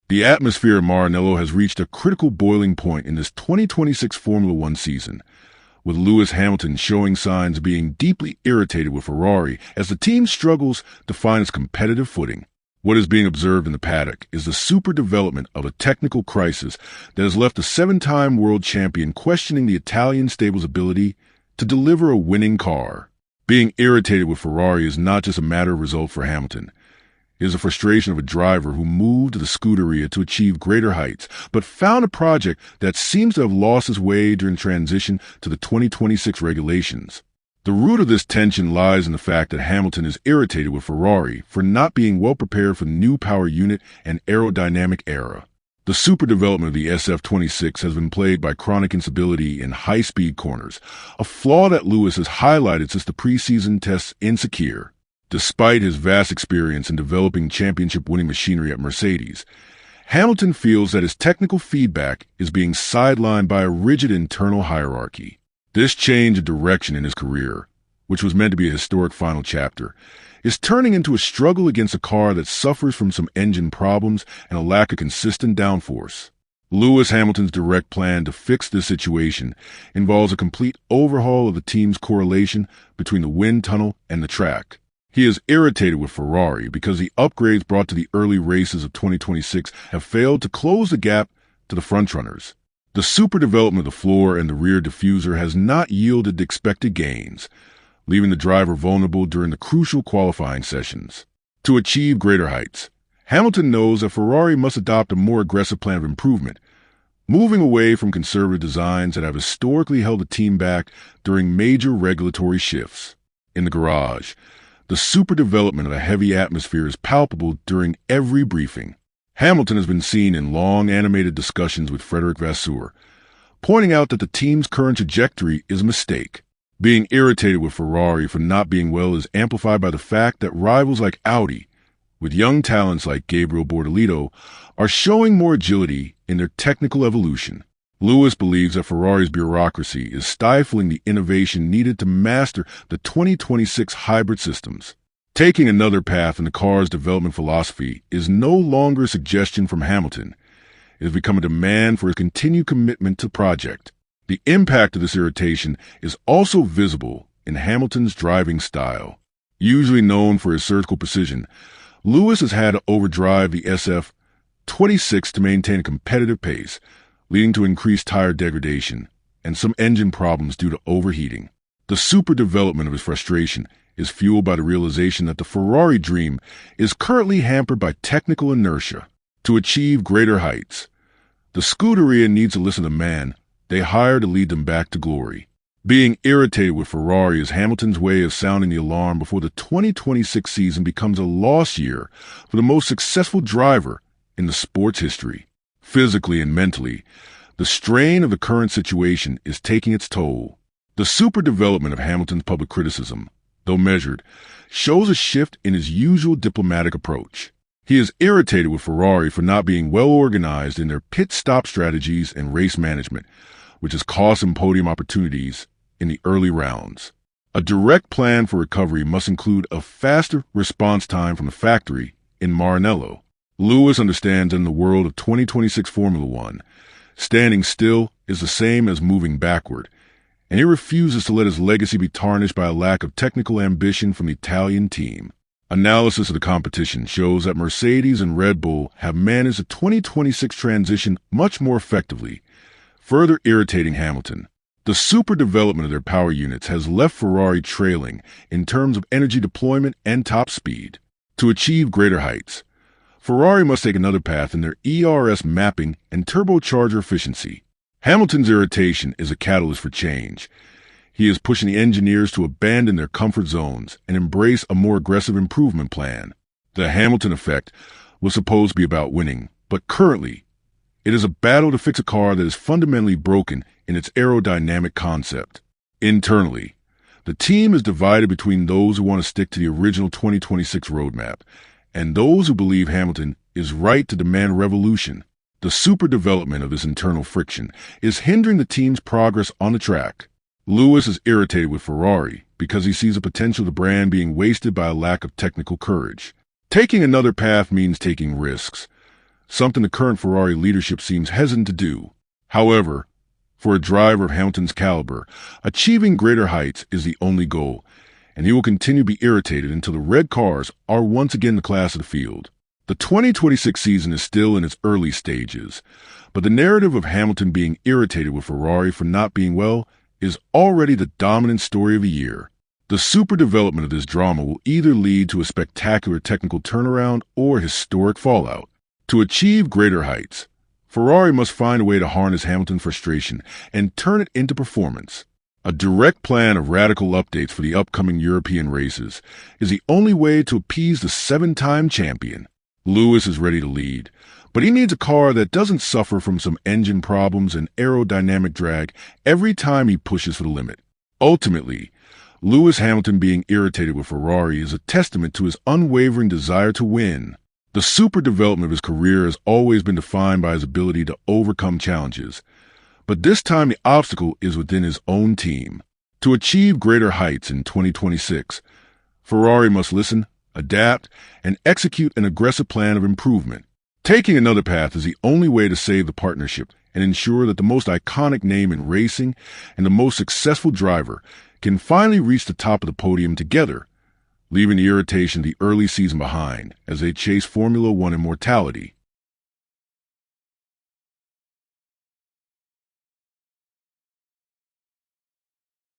The atmosphere at Maranello has reached a critical boiling point in this 2026 Formula One season, with Lewis Hamilton showing signs of being deeply irritated with Ferrari as the team struggles to find its competitive footing. What is being observed in the paddock is the super development of a technical crisis that has left the seven-time world champion questioning the Italian stable's ability to deliver a winning car. Being irritated with Ferrari is not just a matter of result for Hamilton. It is a frustration of a driver who moved to the Scuderia to achieve greater heights, but found a project that seems to have lost its way during transition to the 2026 regulations. The root of this tension lies in the fact that Hamilton is irritated with Ferrari for not being well prepared for the new power unit and aerodynamic era. The super development of the SF26 has been plagued by chronic instability in high-speed corners, a flaw that Lewis has highlighted since the preseason tests in Sakir. Despite his vast experience in developing championship-winning machinery at Mercedes, Hamilton feels that his technical feedback is being sidelined by a rigid internal hierarchy. This change of direction in his career, which was meant to be a historic final chapter, is turning into a struggle against a car that suffers from some engine problems and a lack of consistent downforce. Lewis Hamilton's direct plan to fix this situation involves a complete overhaul of the team's correlation between the wind tunnel and the track. He is irritated with Ferrari because the upgrades brought to the early races of 2026 have failed to close the gap to the frontrunners. The super development of the floor and the rear diffuser has not yielded the expected gains, leaving the driver vulnerable during the crucial qualifying sessions. To achieve greater heights, Hamilton knows that Ferrari must adopt a more aggressive plan of improvement, moving away from conservative designs that have historically held the team back during major regulatory shifts. In the garage, the super development of a heavy atmosphere is palpable during every briefing. Hamilton has been seen in long animated discussions with Frederick Vasseur, pointing out that the team's current trajectory is a mistake. Being irritated with Ferrari for not being well is amplified by the fact that rivals like Audi, with young talents like Gabriel Bortolito, are showing more agility in their technical evolution. Lewis believes that Ferrari's bureaucracy is stifling the innovation needed to master the 2026 hybrid systems. Taking another path in the car's development philosophy is no longer a suggestion from Hamilton. It has become a demand for a continued commitment to the project. The impact of this irritation is also visible in Hamilton's driving style. Usually known for his surgical precision, Lewis has had to overdrive the SF26 to maintain a competitive pace, leading to increased tire degradation and some engine problems due to overheating. The super development of his frustration is fueled by the realization that the Ferrari dream is currently hampered by technical inertia. To achieve greater heights, the Scuderia needs to listen to the man they hire to lead them back to glory. Being irritated with Ferrari is Hamilton's way of sounding the alarm before the 2026 season becomes a lost year for the most successful driver in the sport's history. Physically and mentally, the strain of the current situation is taking its toll. The super development of Hamilton's public criticism, though measured, shows a shift in his usual diplomatic approach. He is irritated with Ferrari for not being well organized in their pit stop strategies and race management, which has cost him podium opportunities in the early rounds. A direct plan for recovery must include a faster response time from the factory in Maranello. Lewis understands that in the world of 2026 Formula One, standing still is the same as moving backward, and he refuses to let his legacy be tarnished by a lack of technical ambition from the Italian team. Analysis of the competition shows that Mercedes and Red Bull have managed the 2026 transition much more effectively, further irritating Hamilton. The super development of their power units has left Ferrari trailing in terms of energy deployment and top speed. To achieve greater heights, Ferrari must take another path in their ERS mapping and turbocharger efficiency. Hamilton's irritation is a catalyst for change. He is pushing the engineers to abandon their comfort zones and embrace a more aggressive improvement plan. The Hamilton effect was supposed to be about winning, but currently, it is a battle to fix a car that is fundamentally broken in its aerodynamic concept. Internally, the team is divided between those who want to stick to the original 2026 roadmap and those who believe Hamilton is right to demand revolution. The super development of this internal friction is hindering the team's progress on the track. Lewis is irritated with Ferrari because he sees a potential of the brand being wasted by a lack of technical courage. Taking another path means taking risks, something the current Ferrari leadership seems hesitant to do. However, for a driver of Hamilton's caliber, achieving greater heights is the only goal, and he will continue to be irritated until the red cars are once again the class of the field. The 2026 season is still in its early stages, but the narrative of Hamilton being irritated with Ferrari for not being well is already the dominant story of the year. The super development of this drama will either lead to a spectacular technical turnaround or historic fallout. To achieve greater heights, Ferrari must find a way to harness Hamilton's frustration and turn it into performance. A direct plan of radical updates for the upcoming European races is the only way to appease the seven-time champion. Lewis is ready to lead, but he needs a car that doesn't suffer from some engine problems and aerodynamic drag every time he pushes for the limit. Ultimately, Lewis Hamilton being irritated with Ferrari is a testament to his unwavering desire to win. The super development of his career has always been defined by his ability to overcome challenges, but this time the obstacle is within his own team. To achieve greater heights in 2026, Ferrari must listen, adapt, and execute an aggressive plan of improvement. Taking another path is the only way to save the partnership and ensure that the most iconic name in racing and the most successful driver can finally reach the top of the podium together, leaving the irritation of the early season behind as they chase Formula One immortality.